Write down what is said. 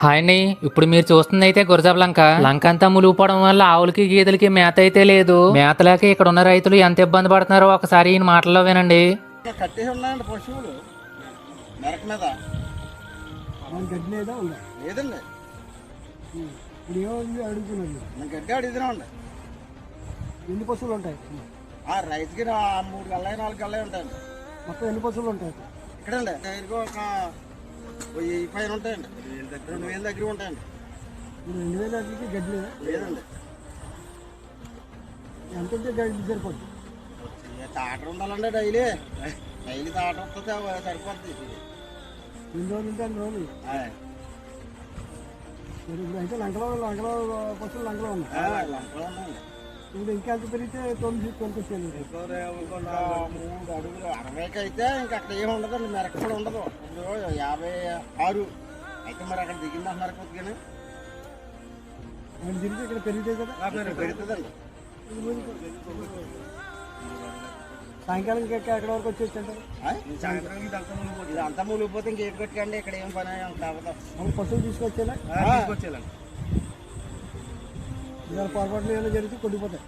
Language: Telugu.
హాయ్ అండి. ఇప్పుడు మీరు చూస్తుంది అయితే గురజాబ లంక. లంక అంతా మునిగిపోవడం వల్ల ఆవులకి గీదలకి మేత అయితే లేదు. మేత లేక ఇక్కడ ఉన్న రైతులు ఎంత ఇబ్బంది పడుతున్నారో ఒకసారి ఈయన మాటల్లో వినండి. కట్టేసి ఉన్నాయండి పశువులు మెరక మీద గడ్డి లేదా ఉందా? లేదండి. ఇప్పుడు ఏముంది అడుగుతున్నాను. నేను గడ్డి అడుగుతున్నామండి. ఎన్ని పశువులు ఉంటాయి? ఆ రైతుకి 3 గళ్ళాయి 4 గళ్ళాయి ఉంటాయండి. మొత్తం ఎన్ని పశువులు ఉంటాయి? ఇక్కడండి దగ్గరికి ఒక 1000 పైన ఉంటాయండి. 2000 దగ్గర ఉంటాయండి. 2000 దగ్గరికి గడ్డి లేదా? లేదండి. ఎంత ఉంటే గడ్డి సరిపోద్ది? తాటర్ ఉండాలండి. డైలీ తాటర్ వస్తే సరిపోద్ది. ఎన్ని రోజులు ఉంటే అన్ని రోజులు. ఇప్పుడు అయితే లంకలో పశువులు లంకలో ఉన్నాయి. లంకలో ఉన్నాయండి. ఇప్పుడు ఇంకా ఎంత పెరిగితే 9 కొనుక్కొచ్చాను. 3 అడుగులు 60కి అయితే ఇంకా అక్కడ ఏమి ఉండదండి. మెరక కూడా ఉండదు. ఇప్పుడు 56 అయితే మరి అక్కడ దిగింది అంటున్నారు కొద్దిగానే. ఆయన తిరిగి ఇక్కడ పెరిగితే కదా పెరుగుతుందండి. సాయంకాలం ఎక్కడ వరకు వచ్చేసి అంటారు? ఇదంతా మూలిగిపోతే ఇంకేటి కొట్టుకండి. ఇక్కడ ఏం పని కావదు. మనం పశువులు తీసుకొచ్చేలా తీసుకొచ్చేయాలండి. పొరపాట్లు ఏమైనా జరిగితే కొట్టిపోతాయి.